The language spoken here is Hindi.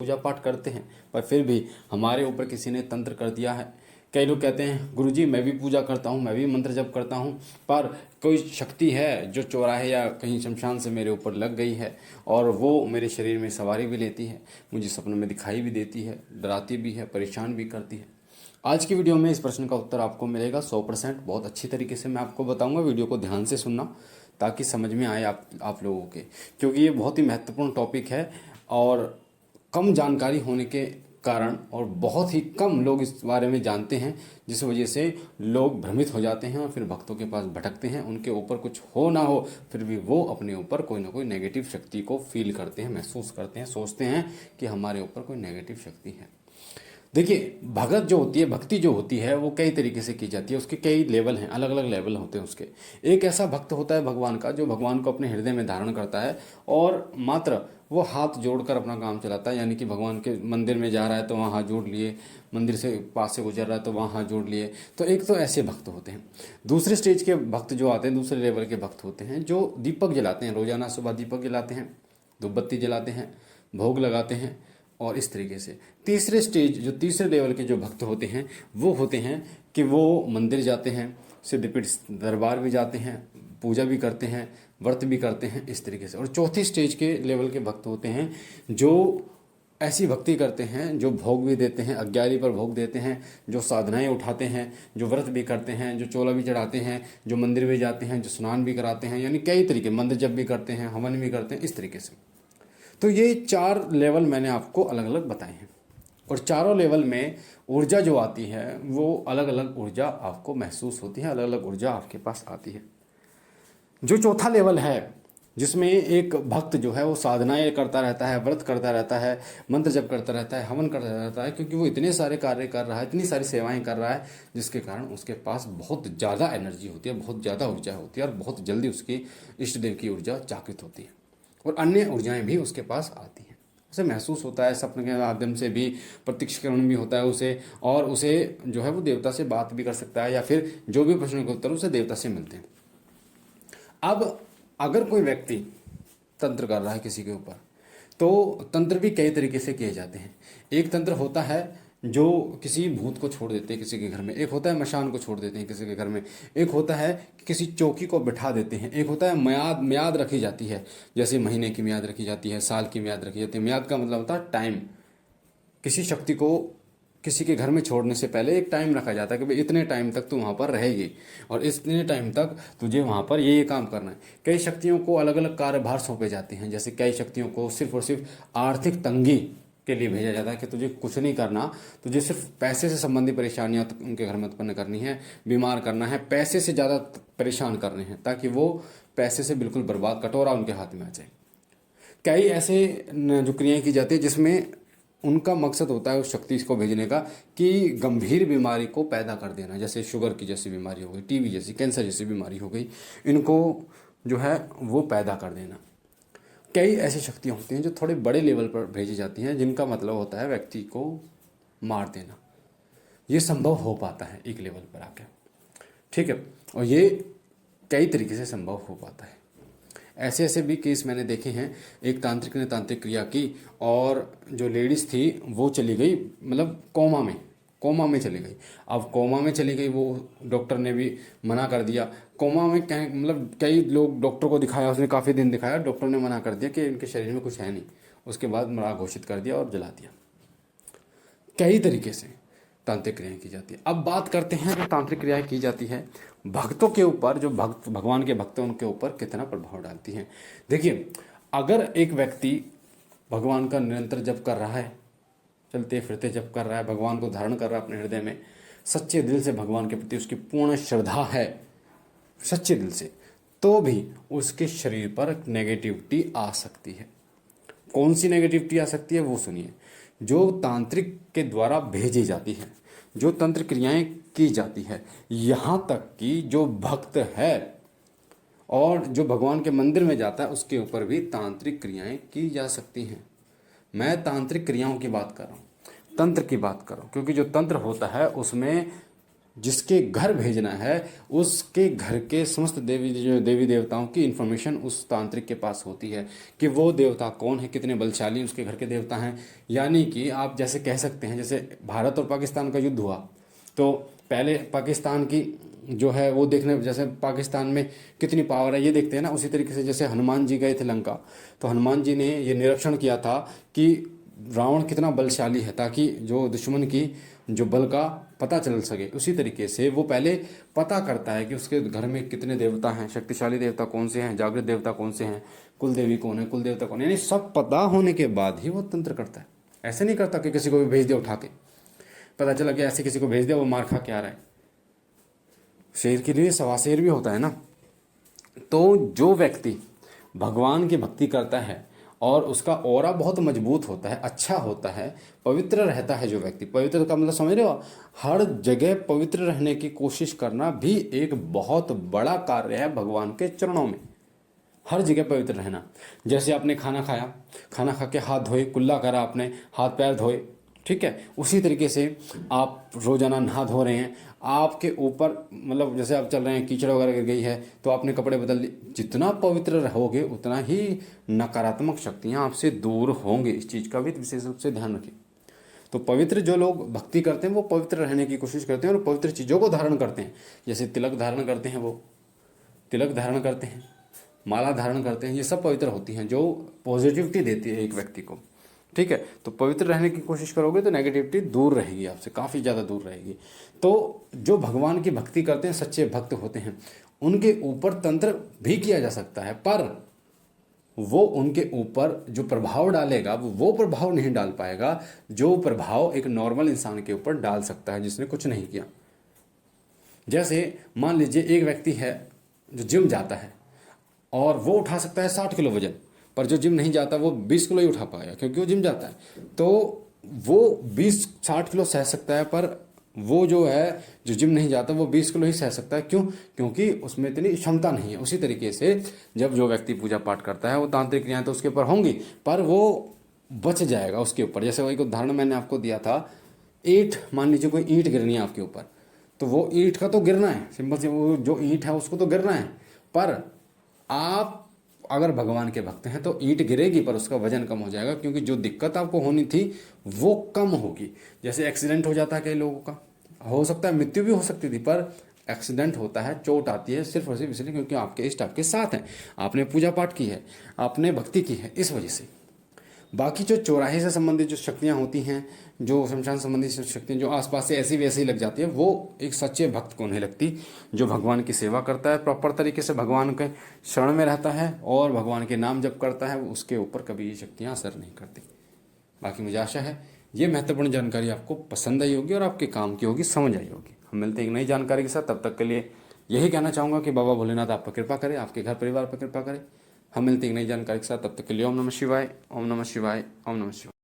पूजा पाठ करते हैं, पर फिर भी हमारे ऊपर किसी ने तंत्र कर दिया है। कई लोग कहते हैं गुरुजी मैं भी पूजा करता हूँ, मैं भी मंत्र जप करता हूँ, पर कोई शक्ति है जो चौराहे या कहीं शमशान से मेरे ऊपर लग गई है और वो मेरे शरीर में सवारी भी लेती है, मुझे सपनों में दिखाई भी देती है, डराती भी है, परेशान भी करती है। आज की वीडियो में इस प्रश्न का उत्तर आपको मिलेगा 100%। बहुत अच्छी तरीके से मैं आपको बताऊंगा, वीडियो को ध्यान से सुनना ताकि समझ में आए आप लोगों के, क्योंकि ये बहुत ही महत्वपूर्ण टॉपिक है और कम जानकारी होने के कारण और बहुत ही कम लोग इस बारे में जानते हैं, जिस वजह से लोग भ्रमित हो जाते हैं और फिर भक्तों के पास भटकते हैं। उनके ऊपर कुछ हो ना हो फिर भी वो अपने ऊपर कोई ना कोई नेगेटिव शक्ति को फील करते हैं, महसूस करते हैं, सोचते हैं कि हमारे ऊपर कोई नेगेटिव शक्ति है। देखिए, भगत जो होती है, भक्ति जो होती है वो कई तरीके से की जाती है, उसके कई लेवल हैं, अलग अलग लेवल होते हैं उसके। एक ऐसा भक्त होता है भगवान का जो भगवान को अपने हृदय में धारण करता है और मात्र वो हाथ जोड़कर अपना काम चलाता है, यानी कि भगवान के मंदिर में जा रहा है तो वहाँ हाथ जोड़ लिए, मंदिर से पास से गुजर रहा है तो वहाँ हाथ जोड़ लिए। तो एक तो ऐसे भक्त होते हैं। दूसरे स्टेज के भक्त जो आते हैं, दूसरे लेवल के भक्त होते हैं जो दीपक जलाते हैं, रोजाना सुबह दीपक जलाते हैं, धूपबत्ती जलाते हैं, भोग लगाते हैं और इस तरीके से। तीसरे स्टेज जो तीसरे लेवल के जो भक्त होते हैं वो होते हैं कि वो मंदिर जाते हैं, सिद्धपीठ दरबार भी जाते हैं, पूजा भी करते हैं, व्रत भी करते हैं, इस तरीके से। और चौथी स्टेज के लेवल के भक्त होते हैं जो ऐसी भक्ति करते हैं, जो भोग भी देते हैं, अज्ञारी पर भोग देते हैं, जो साधनाएं उठाते हैं, जो व्रत भी करते हैं, जो चोला भी चढ़ाते हैं, जो मंदिर भी जाते हैं, जो स्नान भी कराते हैं, यानी कई तरीके, मंदिर जप भी करते हैं, हवन भी करते हैं, इस तरीके से। तो ये 4 लेवल मैंने आपको अलग अलग बताए हैं और चारों लेवल में ऊर्जा जो आती है वो अलग अलग ऊर्जा आपको महसूस होती है, अलग अलग ऊर्जा आपके पास आती है। जो चौथा लेवल है जिसमें एक भक्त जो है वो साधनाएं करता रहता है, व्रत करता रहता है, मंत्र जप करता रहता है, हवन करता रहता है, क्योंकि वो इतने सारे कार्य कर रहा है, इतनी सारी सेवाएं कर रहा है, जिसके कारण उसके पास बहुत ज़्यादा एनर्जी होती है, बहुत ज़्यादा ऊर्जा होती है और बहुत जल्दी उसकी इष्ट देव की ऊर्जा जागृत होती है और अन्य ऊर्जाएं भी उसके पास आती हैं। उसे महसूस होता है, सपने के माध्यम से भी प्रत्यक्षीकरण भी होता है उसे, और उसे जो है वो देवता से बात भी कर सकता है या फिर जो भी प्रश्न के उत्तर उसे देवता से मिलते हैं। अब अगर कोई व्यक्ति तंत्र कर रहा है किसी के ऊपर, तो तंत्र भी कई तरीके से किए जाते हैं। एक तंत्र होता है जो किसी भूत को छोड़ देते हैं किसी के घर में, एक होता है मशान को छोड़ देते हैं किसी के घर में, एक होता है कि किसी चौकी को बिठा देते हैं, एक होता है म्याद रखी जाती है, जैसे महीने की म्याद रखी जाती है, साल की म्याद रखी जाती है। म्याद का मतलब होता है टाइम। किसी शक्ति को किसी के घर में छोड़ने से पहले एक टाइम रखा जाता है कि भाई इतने टाइम तक तू वहाँ पर रहेगी और इतने टाइम तक तुझे वहाँ पर ये काम करना है। कई शक्तियों को अलग अलग कार्यभार सौंपे जाते हैं, जैसे कई शक्तियों को सिर्फ और सिर्फ आर्थिक तंगी के लिए भेजा जाता है कि तुझे कुछ नहीं करना, तुझे सिर्फ पैसे से संबंधी परेशानियां उनके घर में उत्पन्न करनी है, बीमार करना है, पैसे से ज़्यादा परेशान करने हैं ताकि वो पैसे से बिल्कुल बर्बाद, कटोरा उनके हाथ में आ जाए। कई ऐसे जो क्रियाएं की जाती है जिसमें उनका मकसद होता है उस शक्ति को भेजने का कि गंभीर बीमारी को पैदा कर देना, जैसे शुगर की जैसी बीमारी हो गई, टीबी जैसी, कैंसर जैसी बीमारी हो गई, इनको जो है वो पैदा कर देना। कई ऐसी शक्तियाँ होती हैं जो थोड़े बड़े लेवल पर भेजी जाती हैं, जिनका मतलब होता है व्यक्ति को मार देना। ये संभव हो पाता है एक लेवल पर आकर, ठीक है, और ये कई तरीके से संभव हो पाता है। ऐसे ऐसे भी केस मैंने देखे हैं। एक तांत्रिक ने तांत्रिक क्रिया की और जो लेडीज़ थी वो चली गई, मतलब कोमा में चली गई। अब कोमा में चली गई, वो डॉक्टर ने भी मना कर दिया। कोमा में क्या, मतलब कई लोग डॉक्टर को दिखाया, उसने काफ़ी दिन दिखाया, डॉक्टर ने मना कर दिया कि इनके शरीर में कुछ है नहीं। उसके बाद मरा घोषित कर दिया और जला दिया। कई तरीके से तांत्रिक क्रियाएं की जाती है। अब बात करते हैं जो तांत्रिक क्रियाएं की जाती है भक्तों के ऊपर, जो भक्त भगवान के भक्त हैं उनके ऊपर कितना प्रभाव डालती हैं। देखिए, अगर एक व्यक्ति भगवान का निरंतर जप कर रहा है, चलते फिरते जप कर रहा है, भगवान को धारण कर रहा है अपने हृदय में, सच्चे दिल से भगवान के प्रति उसकी पूर्ण श्रद्धा है, सच्चे दिल से, तो भी उसके शरीर पर नेगेटिविटी आ सकती है। कौन सी नेगेटिविटी आ सकती है वो सुनिए। जो तांत्रिक के द्वारा भेजी जाती है, जो तंत्र क्रियाएं की जाती है, यहाँ तक कि जो भक्त है और जो भगवान के मंदिर में जाता है उसके ऊपर भी तांत्रिक क्रियाएं की जा सकती हैं। मैं तांत्रिक क्रियाओं की बात कर रहा हूँ, तंत्र की बात कर रहा हूँ, क्योंकि जो तंत्र होता है उसमें जिसके घर भेजना है उसके घर के समस्त देवी देवताओं की इन्फॉर्मेशन उस तांत्रिक के पास होती है कि वो देवता कौन है, कितने बलशाली उसके घर के देवता हैं। यानी कि आप जैसे कह सकते हैं, जैसे भारत और पाकिस्तान का युद्ध हुआ तो पहले पाकिस्तान की जो है वो देखने, जैसे पाकिस्तान में कितनी पावर है ये देखते हैं ना, उसी तरीके से जैसे हनुमान जी गए थे लंका, तो हनुमान जी ने ये निरीक्षण किया था कि रावण कितना बलशाली है, ताकि जो दुश्मन की जो बल का पता चल सके। उसी तरीके से वो पहले पता करता है कि उसके घर में कितने देवता हैं, शक्तिशाली देवता कौन से हैं, जागृत देवता कौन से हैं, कुल देवी कौन है, कुल देवता कौन है, यानी सब पता होने के बाद ही वो तंत्र करता है। ऐसे नहीं करता कि किसी को भी भेज दिया उठा के, पता चला कि ऐसे किसी को भेज दिया वो मार खा के आ रहा है। शेर के लिए सवा शेर भी होता है ना। तो जो व्यक्ति भगवान की भक्ति करता है और उसका ऑरा बहुत मजबूत होता है, अच्छा होता है, पवित्र रहता है, जो व्यक्ति पवित्र का मतलब समझ रहे हो, हर जगह पवित्र रहने की कोशिश करना भी एक बहुत बड़ा कार्य है भगवान के चरणों में। हर जगह पवित्र रहना, जैसे आपने खाना खाया, खाना खा के हाथ धोए, कुल्ला करा आपने, हाथ पैर धोए, ठीक है, उसी तरीके से आप रोजाना नहा धो रहे हैं, आपके ऊपर मतलब जैसे आप चल रहे हैं कीचड़ वगैरह गिर गई है तो आपने कपड़े बदल लिए, जितना पवित्र रहोगे उतना ही नकारात्मक शक्तियां आपसे दूर होंगी। इस चीज़ का भी विशेष रूप से ध्यान रखें। तो पवित्र जो लोग भक्ति करते हैं वो पवित्र रहने की कोशिश करते हैं और पवित्र चीज़ों को धारण करते हैं, जैसे तिलक धारण करते हैं, वो तिलक धारण करते हैं, माला धारण करते हैं, ये सब पवित्र होती हैं जो पॉजिटिविटी देती है एक व्यक्ति को, ठीक है। तो पवित्र रहने की कोशिश करोगे तो नेगेटिविटी दूर रहेगी, आपसे काफ़ी ज़्यादा दूर रहेगी। तो जो भगवान की भक्ति करते हैं, सच्चे भक्त होते हैं, उनके ऊपर तंत्र भी किया जा सकता है, पर वो उनके ऊपर जो प्रभाव डालेगा वो प्रभाव नहीं डाल पाएगा जो प्रभाव एक नॉर्मल इंसान के ऊपर डाल सकता है जिसने कुछ नहीं किया। जैसे मान लीजिए एक व्यक्ति है जो जिम जाता है और वो उठा सकता है 60 किलो वजन, पर जो जिम नहीं जाता वो 20 किलो ही उठा पाएगा क्योंकि वो जिम जाता है। तो वो 20-60 किलो सह सकता है, पर वो जो है जो जिम नहीं जाता वो 20 किलो ही सह सकता है। क्यों? क्योंकि उसमें इतनी क्षमता नहीं है। उसी तरीके से जब जो व्यक्ति पूजा पाठ करता है वो तांत्रिक क्रियाएं तो उसके ऊपर होंगी, पर वो बच जाएगा उसके ऊपर। जैसे वही उदाहरण मैंने आपको दिया था, ईंट, मान लीजिए कोई ईंट गिरनी है आपके ऊपर, तो वो ईंट का तो गिरना है, सिंपल से वो जो ईंट है उसको तो गिरना है, पर आप अगर भगवान के भक्त हैं तो ईंट गिरेगी पर उसका वजन कम हो जाएगा, क्योंकि जो दिक्कत आपको होनी थी वो कम होगी। जैसे एक्सीडेंट हो जाता है कई लोगों का, हो सकता है मृत्यु भी हो सकती थी, पर एक्सीडेंट होता है, चोट आती है सिर्फ और सिर्फ इसलिए क्योंकि आपके इष्ट आपके साथ हैं, आपने पूजा पाठ की है, आपने भक्ति की है, इस वजह से। बाकी जो चौराहे से संबंधित जो शक्तियाँ होती हैं, जो शमशान संबंधित शक्तियाँ जो आसपास से ऐसी वैसी लग जाती है, वो एक सच्चे भक्त को नहीं लगती। जो भगवान की सेवा करता है, प्रॉपर तरीके से भगवान के शरण में रहता है और भगवान के नाम जप करता है, उसके ऊपर कभी ये शक्तियाँ असर नहीं करती। बाकी मुझे आशा है ये महत्वपूर्ण जानकारी आपको पसंद आई होगी और आपके काम की होगी, समझ आई होगी। हम मिलते हैं एक नई जानकारी के साथ, तब तक के लिए यही कहना चाहूँगा कि बाबा भोलेनाथ आप पर कृपा करें, आपके घर परिवार पर कृपा करें। हम मिलते हैं एक नई जानकारी के साथ, तब तक के लिए ओम नमः शिवाय, ओम नमः शिवाय, ओम नमः शिवाय।